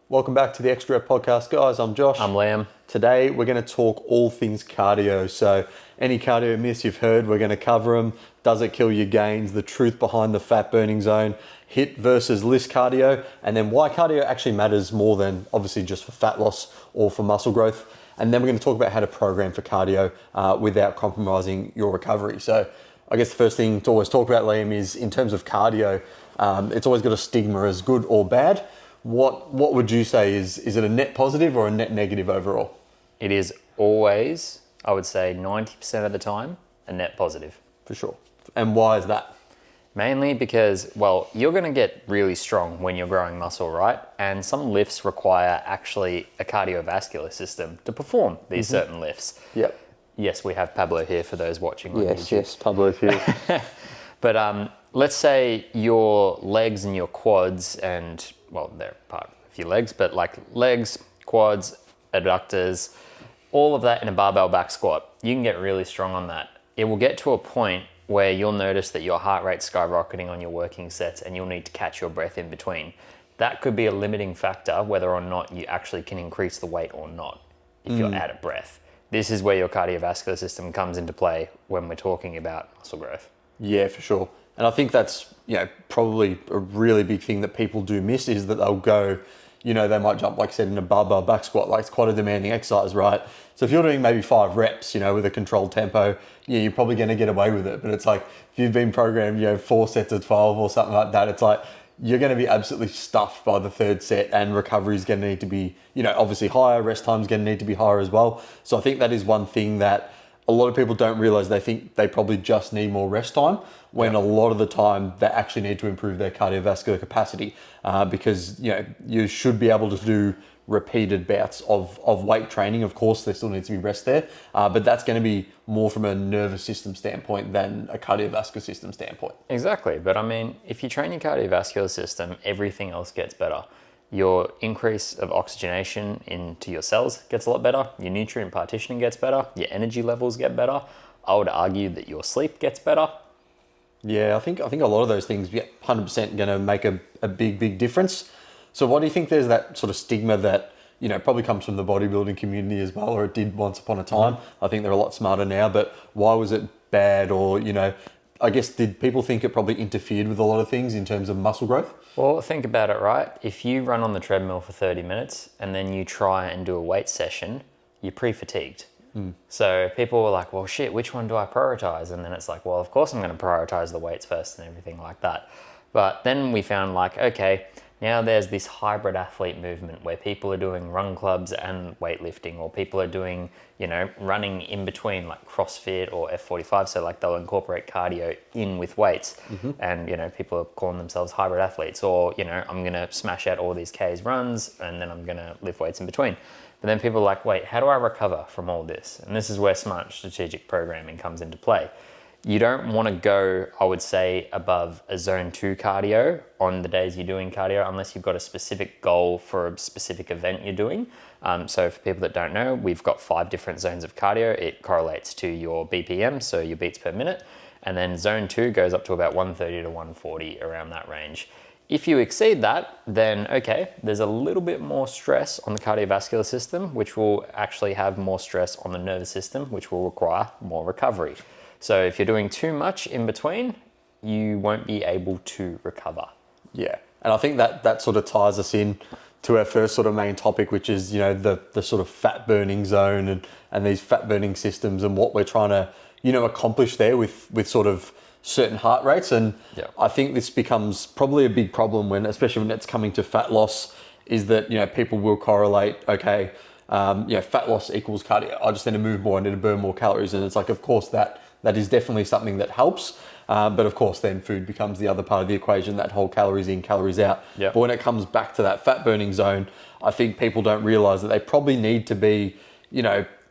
Welcome back to the Extra Rep Podcast, guys. I'm Josh. I'm Liam. Today, we're going to talk all things cardio. So any cardio myths you've heard, we're going to cover them. Does it kill your gains? The truth behind the fat burning zone, HIIT versus LISS cardio, and then why cardio actually matters more than obviously just for fat loss or for muscle growth. And then we're going to talk about how to program for cardio without compromising your recovery. So I guess the first thing to always talk about, Liam, is in terms of cardio, it's always got a stigma as good or bad. What would you say is it a net positive or a net negative overall? It is always, I would say 90% of the time, a net positive. For sure. And why is that? Mainly because, well, you're going to get really strong when you're growing muscle, right? And some lifts require actually a cardiovascular system to perform these certain lifts. Yep. Yes, we have Pablo here for those watching on YouTube. Yes, Pablo's here. But let's say your legs and your quads and, well, they're part of your legs, but like legs, quads, adductors, all of that in a barbell back squat, you can get really strong on that. It will get to a point where you'll notice that your heart rate's skyrocketing on your working sets and you'll need to catch your breath in between. That could be a limiting factor whether or not you actually can increase the weight or not if you're out of breath. This is where your cardiovascular system comes into play when we're talking about muscle growth. Yeah, for sure. And I think that's, probably a really big thing that people do miss is that they'll go, they might jump, like I said, in a barbell back squat, like it's quite a demanding exercise, right? So if you're doing maybe 5 reps, with a controlled tempo, you're probably going to get away with it. But it's like, if you've been programmed, 4 sets of 12 or something like that, it's like, you're going to be absolutely stuffed by the 3rd set, and recovery is going to need to be, obviously higher, rest time is going to need to be higher as well. So I think that is one thing that a lot of people don't realize. They think they probably just need more rest time, when a lot of the time they actually need to improve their cardiovascular capacity, because you should be able to do repeated bouts of weight training. Of course, there still needs to be rest there, but that's going to be more from a nervous system standpoint than a cardiovascular system standpoint. Exactly, but I mean, if you train your cardiovascular system, everything else gets better. Your increase of oxygenation into your cells gets a lot better. Your nutrient partitioning gets better. Your energy levels get better. I would argue that your sleep gets better. Yeah, I think a lot of those things, 100% going to make a big difference. So what do you think there's that sort of stigma that, probably comes from the bodybuilding community as well, or it did once upon a time? I think they're a lot smarter now, but why was it bad? Or, I guess, did people think it probably interfered with a lot of things in terms of muscle growth? Well, think about it, right? If you run on the treadmill for 30 minutes and then you try and do a weight session, you're pre-fatigued. So people were like, well, shit, which one do I prioritize? And then it's like, well, of course I'm going to prioritize the weights first and everything like that. But then we found like, okay, now there's this hybrid athlete movement where people are doing run clubs and weightlifting, or people are doing, running in between, like CrossFit or F45. So like they'll incorporate cardio in with weights, and, people are calling themselves hybrid athletes, or, I'm going to smash out all these Ks runs and then I'm going to lift weights in between. But then people are like, wait, how do I recover from all this? And this is where smart strategic programming comes into play. You don't want to go, I would say, above a zone 2 cardio on the days you're doing cardio, unless you've got a specific goal for a specific event you're doing. So for people that don't know, we've got 5 different zones of cardio. It correlates to your BPM, so your beats per minute. And then zone 2 goes up to about 130 to 140, around that range. If you exceed that, then okay, there's a little bit more stress on the cardiovascular system, which will actually have more stress on the nervous system, which will require more recovery. So if you're doing too much in between, you won't be able to recover. Yeah, and I think that sort of ties us in to our first sort of main topic, which is, the sort of fat burning zone and these fat burning systems and what we're trying to, accomplish there with sort of certain heart rates. And I think this becomes probably a big problem especially when it's coming to fat loss, is that, people will correlate, okay, fat loss equals cardio. I just need to move more, I need to burn more calories. And it's like, of course, that is definitely something that helps. But of course, then food becomes the other part of the equation, that whole calories in, calories out. But when it comes back to that fat burning zone, I think people don't realize that they probably need to be,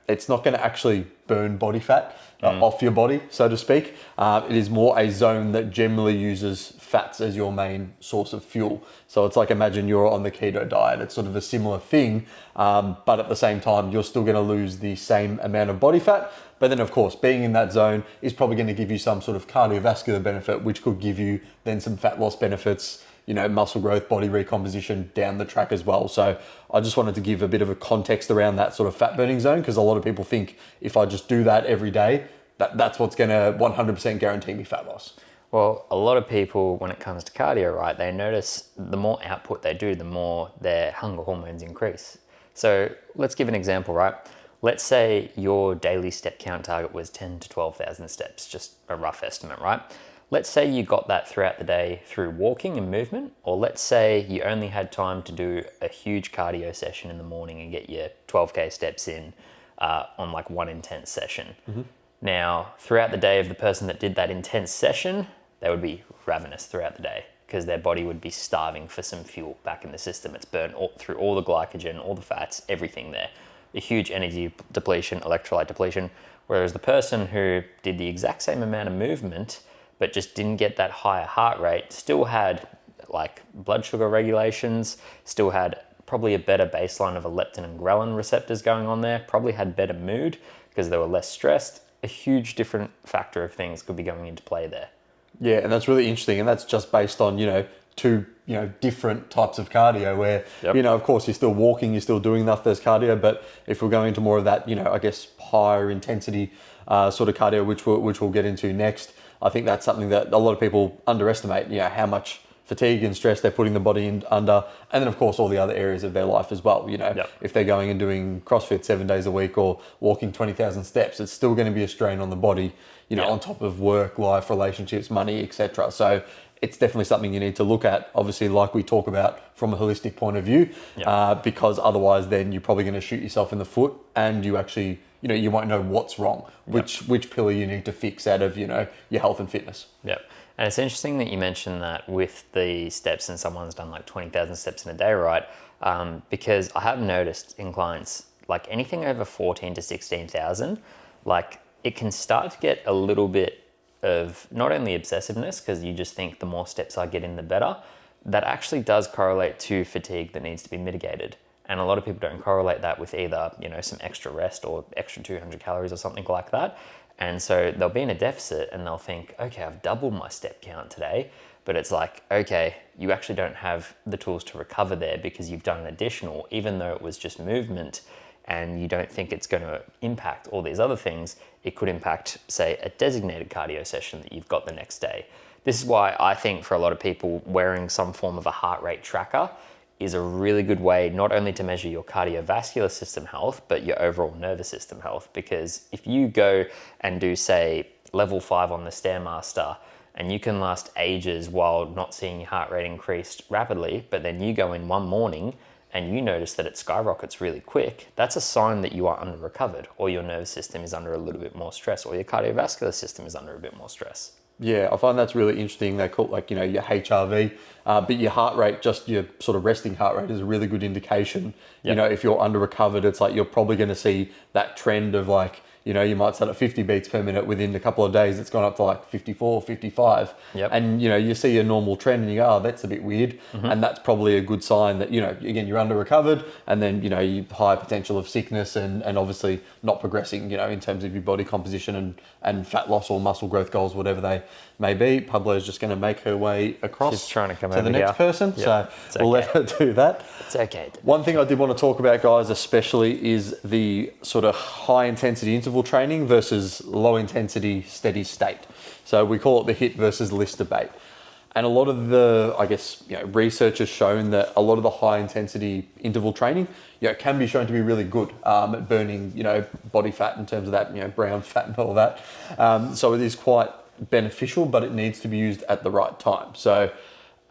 it's not going to actually burn body fat off your body, so to speak. It is more a zone that generally uses fats as your main source of fuel. So it's like, imagine you're on the keto diet. It's sort of a similar thing, but at the same time, you're still going to lose the same amount of body fat. But then, of course, being in that zone is probably going to give you some sort of cardiovascular benefit, which could give you then some fat loss benefits, muscle growth, body recomposition down the track as well. So I just wanted to give a bit of a context around that sort of fat burning zone, because a lot of people think if I just do that every day, that's what's going to 100% guarantee me fat loss. Well, a lot of people, when it comes to cardio, right, they notice the more output they do, the more their hunger hormones increase. So let's give an example, right? Let's say your daily step count target was 10 to 12,000 steps, just a rough estimate, right? Let's say you got that throughout the day through walking and movement, or let's say you only had time to do a huge cardio session in the morning and get your 12K steps in on like one intense session. Mm-hmm. Now, throughout the day of the person that did that intense session, they would be ravenous throughout the day because their body would be starving for some fuel back in the system. It's burned through all the glycogen, all the fats, everything there. A huge energy depletion, electrolyte depletion. Whereas the person who did the exact same amount of movement but just didn't get that higher heart rate still had like blood sugar regulations, still had probably a better baseline of a leptin and ghrelin receptors going on there, probably had better mood because they were less stressed. A huge different factor of things could be going into play there. Yeah, and that's really interesting, and that's just based on, two, different types of cardio where, of course, you're still walking, you're still doing enough, there's cardio, but if we're going into more of that, I guess, higher intensity sort of cardio, which we'll get into next, I think that's something that a lot of people underestimate, how much fatigue and stress they're putting the body in under, and then of course all the other areas of their life as well. If they're going and doing CrossFit 7 days a week or walking 20,000 steps, it's still going to be a strain on the body, on top of work, life, relationships, money, etc. So it's definitely something you need to look at, obviously, like we talk about from a holistic point of view, because otherwise then you're probably going to shoot yourself in the foot, and you actually, you won't know what's wrong, which pillar you need to fix out of, your health and fitness. Yep. And it's interesting that you mentioned that with the steps, and someone's done like 20,000 steps in a day, right? Because I have noticed in clients, like anything over 14 to 16,000, like it can start to get a little bit of not only obsessiveness, because you just think the more steps I get in, the better. That actually does correlate to fatigue that needs to be mitigated. And a lot of people don't correlate that with either, some extra rest or extra 200 calories or something like that. And so they'll be in a deficit and they'll think, okay, I've doubled my step count today. But it's like, okay, you actually don't have the tools to recover there because you've done an additional, even though it was just movement, and you don't think it's going to impact all these other things. It could impact, say, a designated cardio session that you've got the next day. This is why I think for a lot of people, wearing some form of a heart rate tracker is a really good way not only to measure your cardiovascular system health, but your overall nervous system health. Because if you go and do, say, level 5 on the Stairmaster, and you can last ages while not seeing your heart rate increased rapidly, but then you go in one morning and you notice that it skyrockets really quick, that's a sign that you are under-recovered, or your nervous system is under a little bit more stress, or your cardiovascular system is under a bit more stress. Yeah, I find that's really interesting. They call it your HRV, but your heart rate, just your sort of resting heart rate, is a really good indication. If you're under-recovered, it's like you're probably going to see that trend of you might start at 50 beats per minute. Within a couple of days, it's gone up to 54, 55. Yep. And, you see a normal trend and you go, oh, that's a bit weird. Mm-hmm. And that's probably a good sign that, again, you're under-recovered, and then, you high potential of sickness and obviously not progressing, in terms of your body composition and fat loss or muscle growth goals, whatever they may be. Pablo's just going to make her way across. She's trying to come to over the next here. person. Yep. So we'll let her do that. It's okay. One thing I did want to talk about, guys, especially, is the sort of high intensity interval training versus low intensity steady state. So we call it the HIIT versus LISS debate. And a lot of the, research has shown that a lot of the high intensity interval training, can be shown to be really good at burning, body fat in terms of that, brown fat and all that. So it is quite beneficial, but it needs to be used at the right time. So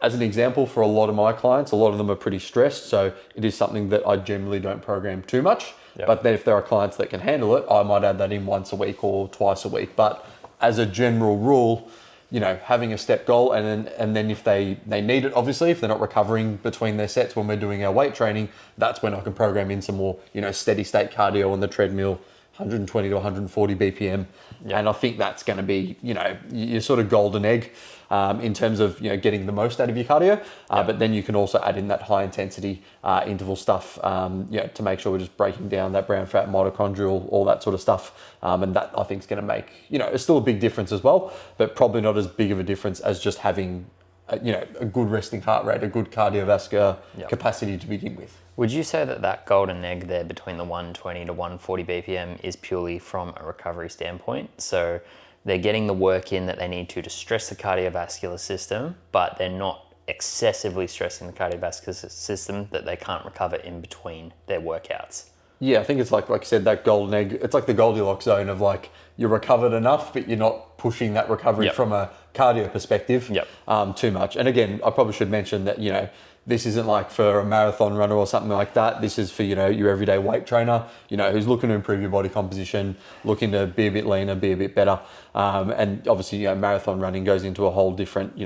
as an example, for a lot of my clients, a lot of them are pretty stressed. So it is something that I generally don't program too much. Yep. But then if there are clients that can handle it, I might add that in once a week or twice a week. But as a general rule, having a step goal, and then if they need it, obviously, if they're not recovering between their sets when we're doing our weight training, that's when I can program in some more, steady state cardio on the treadmill, 120 to 140 BPM. Yep. And I think that's going to be, your sort of golden egg in terms of, getting the most out of your cardio. Yep. But then you can also add in that high intensity interval stuff, to make sure we're just breaking down that brown fat, mitochondrial, all that sort of stuff. And that I think is going to make, it's still a big difference as well, but probably not as big of a difference as just having a good resting heart rate, a good cardiovascular Yep. capacity to begin with. Would you say that golden egg there between the 120 to 140 BPM is purely from a recovery standpoint? So they're getting the work in that they need to stress the cardiovascular system, but they're not excessively stressing the cardiovascular system that they can't recover in between their workouts. Yeah, I think it's like you said, that golden egg. It's like the Goldilocks zone of like you're recovered enough, but you're not pushing that recovery Yep. from a cardio perspective Yep. too much. And again, I probably should mention that this isn't like for a marathon runner or something like that. This is for your everyday weight trainer, who's looking to improve your body composition, looking to be a bit leaner, be a bit better. And obviously, marathon running goes into a whole different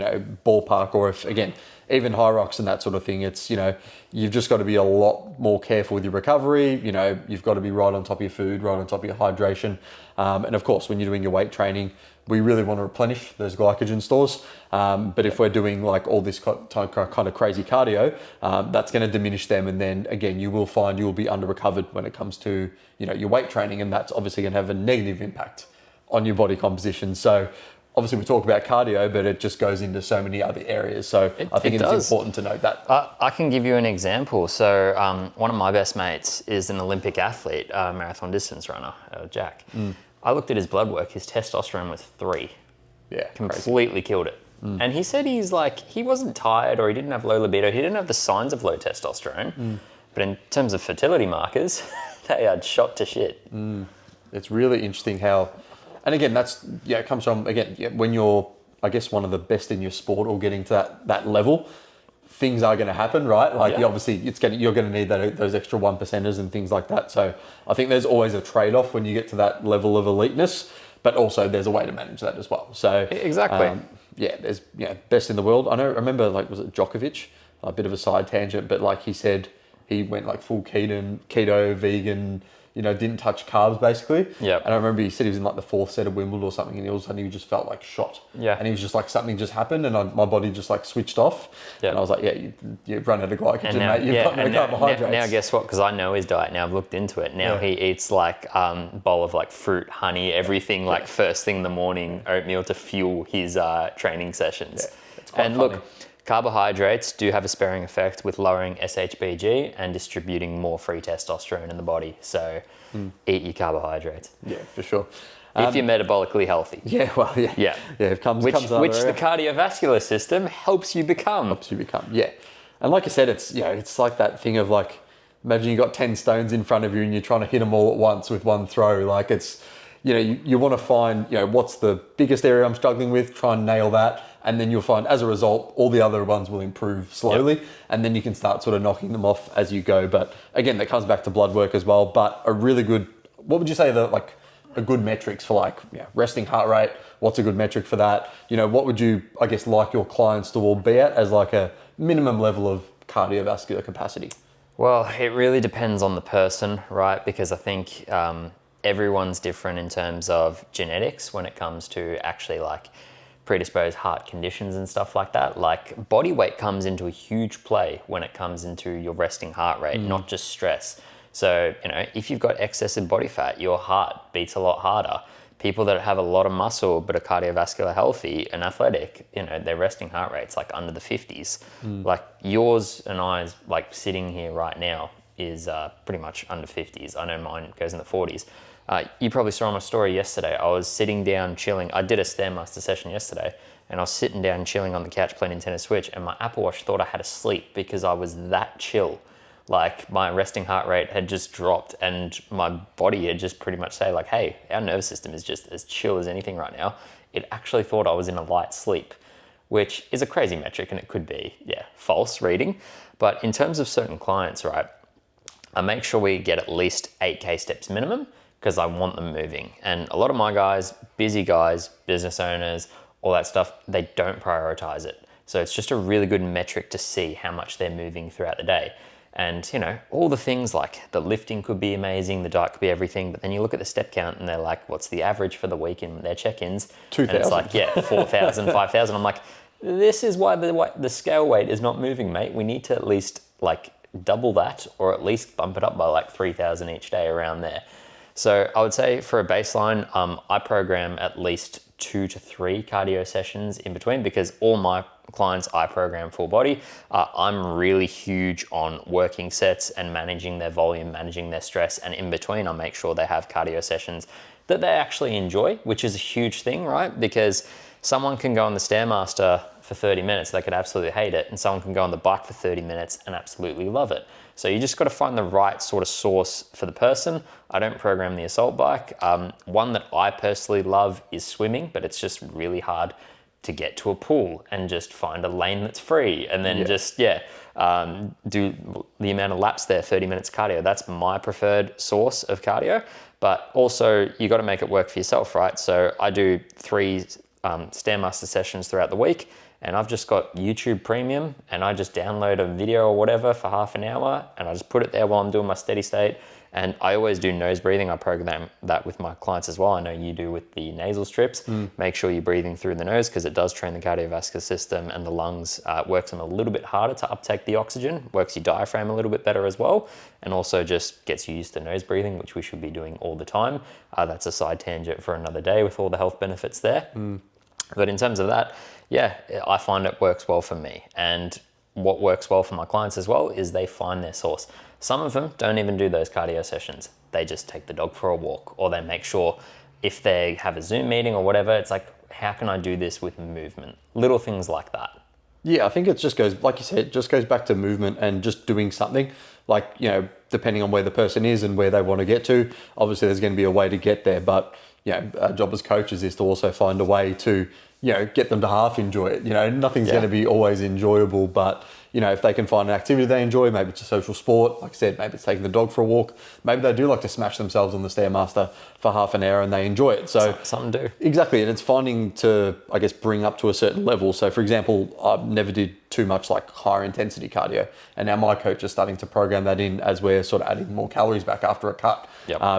ballpark. Or if again, even high rocks and that sort of thing, it's you've just got to be a lot more careful with your recovery. You've got to be right on top of your food, right on top of your hydration. And of course, when you're doing your weight training, we really want to replenish those glycogen stores. But if we're doing like all this kind of crazy cardio, that's going to diminish them. And then again, you will find you will be under recovered when it comes to, your weight training. And that's obviously going to have a negative impact on your body composition. So obviously we talk about cardio, but it just goes into so many other areas. So I think it's important to note that. I can give you an example. So one of my best mates is an Olympic athlete, marathon distance runner, Jack. I looked at his blood work. His testosterone was 3. Yeah, completely killed it. And he said he wasn't tired or he didn't have low libido. He didn't have the signs of low testosterone. But in terms of fertility markers, they are shot to shit. It's really interesting how, and again, it comes from, when you're, I guess, one of the best in your sport or getting to that level, things are going to happen, right? Like obviously you're going to need those extra 1%ers and things like that. So I think there's always a trade-off when you get to that level of eliteness, but also there's a way to manage that as well. So exactly. There's best in the world. I remember was it Djokovic? A bit of a side tangent, but like he said, he went like full keto, vegan, didn't touch carbs basically. Yep. And I remember he said he was in like the 4th set of Wimbledon or something, and all of a sudden he just felt like shot. Yeah. And he was just like, something just happened, and my body just like switched off. Yep. And I was like, you've run out of glycogen, now, mate. You've got no carbohydrates. Now guess what? Because I know his diet. Now I've looked into it. Now he eats like bowl of like fruit, honey, everything like first thing in the morning, oatmeal to fuel his training sessions. Yeah, it's quite and funny. Look, carbohydrates do have a sparing effect with lowering SHBG and distributing more free testosterone in the body. So eat your carbohydrates. Yeah, for sure. If you're metabolically healthy. Yeah, well, yeah. Yeah. Yeah, it comes Which under the cardiovascular system helps you become. Yeah. And like I said, it's like that thing of like, imagine you got 10 stones in front of you and you're trying to hit them all at once with one throw. Like it's, you want to find, what's the biggest area I'm struggling with, try and nail that. And then you'll find as a result, all the other ones will improve slowly. Yep. And then you can start sort of knocking them off as you go. But again, that comes back to blood work as well. But a really good, what would you say a good metrics for resting heart rate? What's a good metric for that? What would you, I guess, like your clients to all be at as like a minimum level of cardiovascular capacity? Well, it really depends on the person, right? Because I think everyone's different in terms of genetics when it comes to actually like predisposed heart conditions and stuff like that. Like body weight comes into a huge play when it comes into your resting heart rate, not just stress. So, if you've got excessive body fat, your heart beats a lot harder. People that have a lot of muscle but are cardiovascular healthy and athletic, their resting heart rate's like under the 50s. Like yours and I's like sitting here right now is pretty much under 50s. I know mine goes in the 40s. You probably saw on my story yesterday, I was sitting down chilling. I did a Stairmaster session yesterday and I was sitting down chilling on the couch playing Nintendo Switch and my Apple Watch thought I had to sleep because I was that chill. Like my resting heart rate had just dropped and my body had just pretty much say like, hey, our nervous system is just as chill as anything right now. It actually thought I was in a light sleep, which is a crazy metric and it could be, false reading. But in terms of certain clients, right, I make sure we get at least 8K steps minimum because I want them moving. And a lot of my guys, busy guys, business owners, all that stuff, they don't prioritize it. So it's just a really good metric to see how much they're moving throughout the day. And, all the things like the lifting could be amazing, the diet could be everything, but then you look at the step count and they're like, what's the average for the week in their check-ins? 2,000. And it's like, 4,000, 5,000. I'm like, this is why the scale weight is not moving, mate. We need to at least like double that or at least bump it up by like 3,000 each day around there. So I would say for a baseline, I program at least 2 to 3 cardio sessions in between, because all my clients I program full body. I'm really huge on working sets and managing their volume, managing their stress, and in between I make sure they have cardio sessions that they actually enjoy, which is a huge thing, right? Because someone can go on the Stairmaster for 30 minutes, they could absolutely hate it, and someone can go on the bike for 30 minutes and absolutely love it. So you just got to find the right sort of source for the person. I don't program the assault bike. One that I personally love is swimming, but it's just really hard to get to a pool and just find a lane that's free and then do the amount of laps there, 30 minutes cardio. That's my preferred source of cardio, but also you got to make it work for yourself, right? So I do 3 Stairmaster sessions throughout the week, and I've just got YouTube Premium, and I just download a video or whatever for half an hour, and I just put it there while I'm doing my steady state. And I always do nose breathing. I program that with my clients as well. I know you do with the nasal strips. Make sure you're breathing through the nose, because it does train the cardiovascular system and the lungs. Works them a little bit harder to uptake the oxygen, works your diaphragm a little bit better as well, and also just gets you used to nose breathing, which we should be doing all the time. That's a side tangent for another day with all the health benefits there. But in terms of that, yeah, I find it works well for me. And what works well for my clients as well is they find their source. Some of them don't even do those cardio sessions. They just take the dog for a walk, or they make sure if they have a Zoom meeting or whatever, it's like, how can I do this with movement? Little things like that. Yeah, I think it just goes, like you said, it just goes back to movement and just doing something. Like, you know, depending on where the person is and where they want to get to, obviously there's going to be a way to get there. But, you know, our job as coaches is to also find a way to, you know, get them to half enjoy it. You know, nothing's going to be always enjoyable, but, you know, if they can find an activity they enjoy, maybe it's a social sport, like I said, maybe it's taking the dog for a walk, maybe they do like to smash themselves on the Stairmaster for half an hour and they enjoy it. So some do. Exactly, and it's finding to, I guess, bring up to a certain level. So for example, I never did too much like higher intensity cardio, and now my coach is starting to program that in as we're sort of adding more calories back after a cut,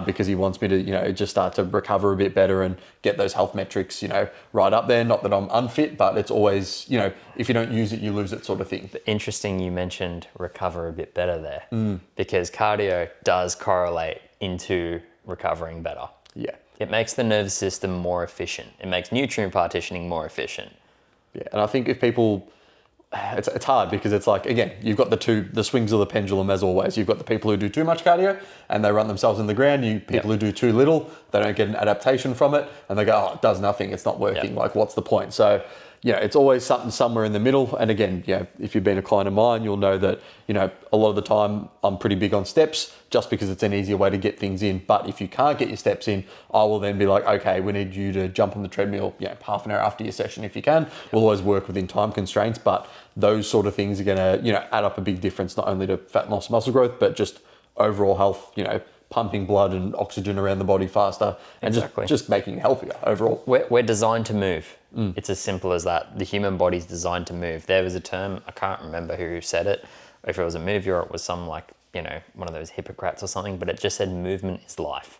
because he wants me to, you know, just start to recover a bit better and get those health metrics, you know, right up there. Not that I'm unfit, but it's always, you know, if you don't use it, you lose it sort of thing. Interesting you mentioned recover a bit better there, because cardio does correlate into recovering better. Yeah. It makes the nervous system more efficient. It makes nutrient partitioning more efficient. Yeah, and I think if people, it's hard because it's like, again, you've got the swings of the pendulum as always. You've got the people who do too much cardio and they run themselves in the ground. People who do too little, they don't get an adaptation from it, and they go, oh, it does nothing, it's not working. Like, what's the point? So, yeah, it's always something somewhere in the middle. And again, yeah, if you've been a client of mine, you'll know that, you know, a lot of the time I'm pretty big on steps just because it's an easier way to get things in. But if you can't get your steps in, I will then be like, okay, we need you to jump on the treadmill, you know, half an hour after your session if you can. We'll always work within time constraints, but those sort of things are going to, you know, add up a big difference, not only to fat loss, muscle growth, but just overall health, you know, pumping blood and oxygen around the body faster, and just making it healthier overall. We're designed to move. It's as simple as that. The human body's designed to move. There was a term, I can't remember who said it, if it was a movie or it was some, like, you know, one of those Hippocrates or something, but it just said movement is life.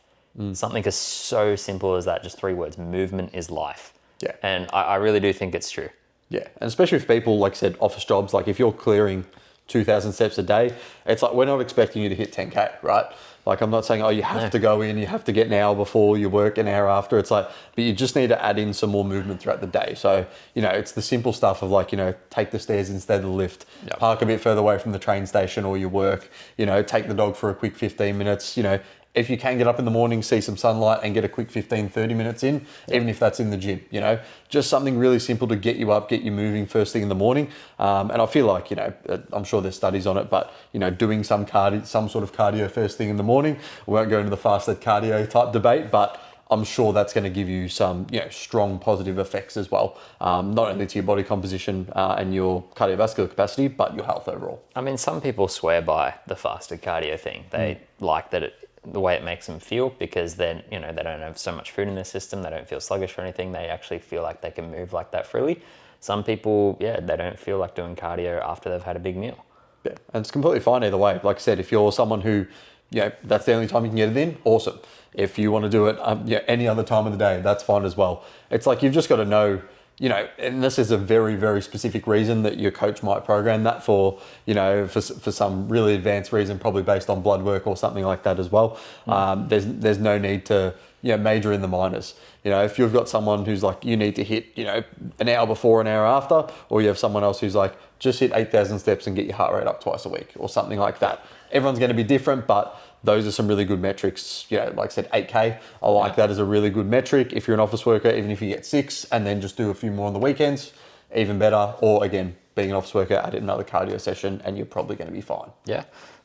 Something as so simple as that, just 3 words, movement is life. Yeah. And I really do think it's true. Yeah, and especially if people, like I said, office jobs, like if you're clearing 2,000 steps a day, it's like, we're not expecting you to hit 10K, right? Like, I'm not saying, oh, you have to go in, you have to get an hour before you work, an hour after. It's like, but you just need to add in some more movement throughout the day. So, you know, it's the simple stuff of like, you know, take the stairs instead of the lift, park a bit further away from the train station or your work, you know, take the dog for a quick 15 minutes, you know, if you can get up in the morning, see some sunlight and get a quick 15, 30 minutes in, even if that's in the gym, you know, just something really simple to get you up, get you moving first thing in the morning. And I feel like, you know, I'm sure there's studies on it, but, you know, doing some sort of cardio first thing in the morning, we won't go into the fasted cardio type debate, but I'm sure that's going to give you some, you know, strong positive effects as well, not only to your body composition and your cardiovascular capacity, but your health overall. I mean, some people swear by the fasted cardio thing. They like that the way it makes them feel, because then, you know, they don't have so much food in their system, they don't feel sluggish or anything, they actually feel like they can move like that freely. Some people, they don't feel like doing cardio after they've had a big meal. Yeah, and it's completely fine either way. Like I said, if you're someone who, you know, that's the only time you can get it in, awesome. If you want to do it any other time of the day, that's fine as well. It's like, you've just got to know, you know, and this is a very, very specific reason that your coach might program that for, you know, for some really advanced reason, probably based on blood work or something like that as well. There's no need to, you know, major in the minors. You know, if you've got someone who's like, you need to hit, you know, an hour before, an hour after, or you have someone else who's like, just hit 8,000 steps and get your heart rate up twice a week or something like that. Everyone's going to be different, but those are some really good metrics. You know, like I said, 8K, I like that as a really good metric. If you're an office worker, even if you get 6 and then just do a few more on the weekends, even better. Or again, being an office worker, add in another cardio session and you're probably going to be fine. Yeah.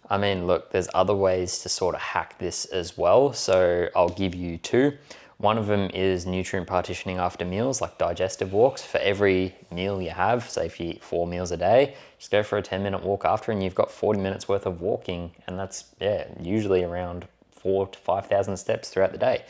I mean, look, there's other ways to sort of hack this as well. So I'll give you 2. One of them is nutrient partitioning after meals, like digestive walks. For every meal you have, say if you eat 4 meals a day, just go for a 10-minute walk after and you've got 40 minutes worth of walking. And that's, usually around 4,000 to 5,000 steps throughout the day,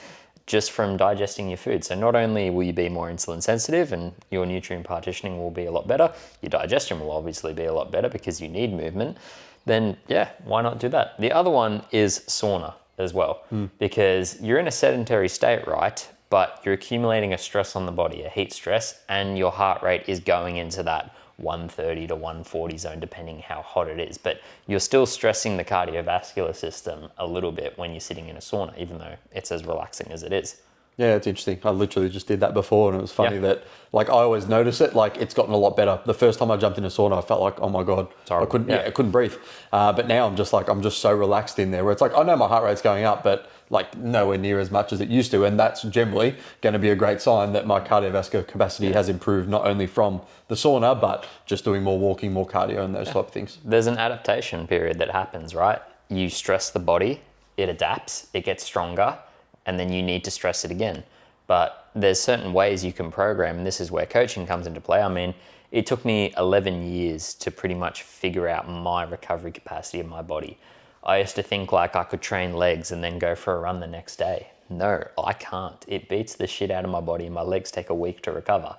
just from digesting your food. So not only will you be more insulin sensitive and your nutrient partitioning will be a lot better, your digestion will obviously be a lot better because you need movement, then why not do that? The other one is sauna as well, because you're in a sedentary state, right? But you're accumulating a stress on the body, a heat stress, and your heart rate is going into that 130 to 140 zone, depending how hot it is. But you're still stressing the cardiovascular system a little bit when you're sitting in a sauna, even though it's as relaxing as it is. Yeah, it's interesting. I literally just did that before and it was funny that, like, I always notice it, like, it's gotten a lot better. The first time I jumped in a sauna, I felt like, oh my God, I couldn't breathe. But now I'm just so relaxed in there where it's like, I know my heart rate's going up, but like nowhere near as much as it used to. And that's generally going to be a great sign that my cardiovascular capacity has improved, not only from the sauna, but just doing more walking, more cardio and those type of things. There's an adaptation period that happens, right? You stress the body, it adapts, it gets stronger, and then you need to stress it again. But there's certain ways you can program, and this is where coaching comes into play. I mean, it took me 11 years to pretty much figure out my recovery capacity of my body. I used to think like I could train legs and then go for a run the next day. No, I can't. It beats the shit out of my body and my legs take a week to recover.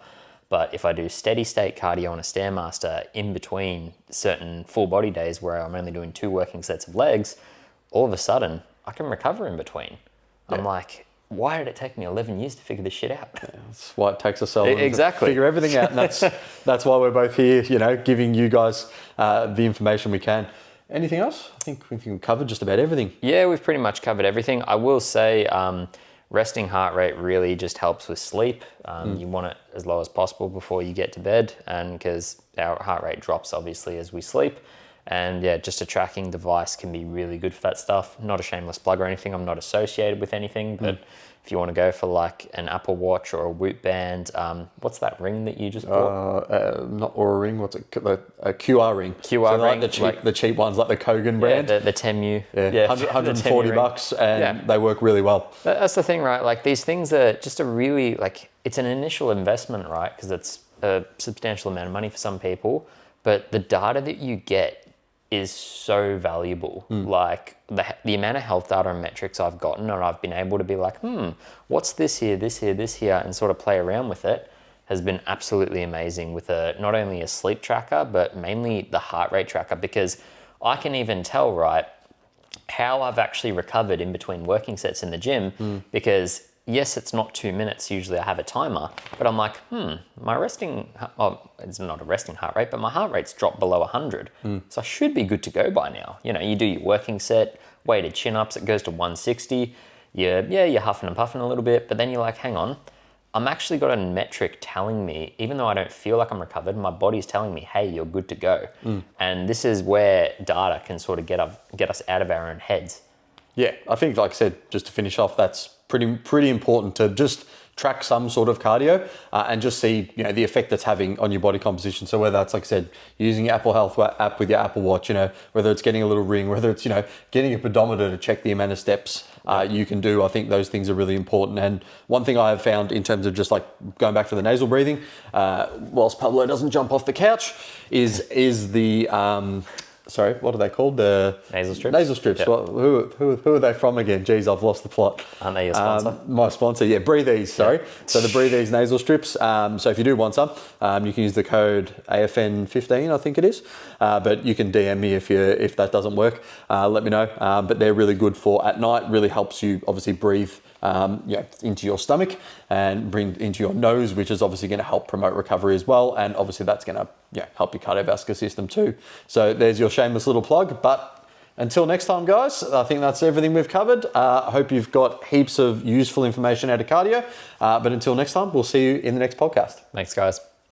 But if I do steady state cardio on a Stairmaster in between certain full body days where I'm only doing 2 working sets of legs, all of a sudden I can recover in between. I'm like, why did it take me 11 years to figure this shit out? Yeah, that's why it takes us so long to figure everything out. And that's why we're both here, you know, giving you guys the information we can. Anything else? I think we've covered just about everything. Yeah, we've pretty much covered everything. I will say resting heart rate really just helps with sleep. You want it as low as possible before you get to bed, and because our heart rate drops obviously as we sleep. And just a tracking device can be really good for that stuff. Not a shameless plug or anything. I'm not associated with anything, but if you want to go for like an Apple Watch or a Whoop band, what's that ring that you just bought? Not Oura ring. What's it? A QR ring. QR ring. Like the cheap ones, like the Kogan brand. The Temu. Yeah, $140 and they work really well. That's the thing, right? Like these things are just a really, like, it's an initial investment, right? Because it's a substantial amount of money for some people, but the data that you get is so valuable. Like the amount of health data and metrics I've gotten, and I've been able to be like, what's this here, and sort of play around with it, has been absolutely amazing with not only a sleep tracker, but mainly the heart rate tracker, because I can even tell, right, how I've actually recovered in between working sets in the gym, because yes, it's not 2 minutes. Usually I have a timer, but I'm like, my resting, it's not a resting heart rate, but my heart rate's dropped below 100. So I should be good to go by now. You know, you do your working set, weighted chin-ups, it goes to 160. You're huffing and puffing a little bit, but then you're like, hang on, I'm actually got a metric telling me, even though I don't feel like I'm recovered, my body's telling me, hey, you're good to go. And this is where data can sort of get us out of our own heads. Yeah, I think, like I said, just to finish off, that's pretty important to just track some sort of cardio and just see, you know, the effect that's having on your body composition. So whether that's, like I said, using your Apple Health app with your Apple Watch, you know, whether it's getting a little ring, whether it's, you know, getting a pedometer to check the amount of steps you can do, I think those things are really important. And one thing I have found in terms of just like going back to the nasal breathing, whilst Pablo doesn't jump off the couch, is the sorry, what are they called? The nasal strips. Nasal strips. Yep. Well, who are they from again? Geez, I've lost the plot. Aren't they your sponsor? My sponsor, yeah, Breathe Ease, sorry. Yep. So the Breathe Ease nasal strips. So if you do want some, you can use the code AFN15, I think it is. But you can DM me if that doesn't work. Let me know. But they're really good for at night. Really helps you obviously breathe into your stomach and bring into your nose, which is obviously going to help promote recovery as well. And obviously that's going to help your cardiovascular system too. So there's your shameless little plug. But until next time, guys, I think that's everything we've covered. I hope you've got heaps of useful information out of cardio. But until next time, we'll see you in the next podcast. Thanks, guys.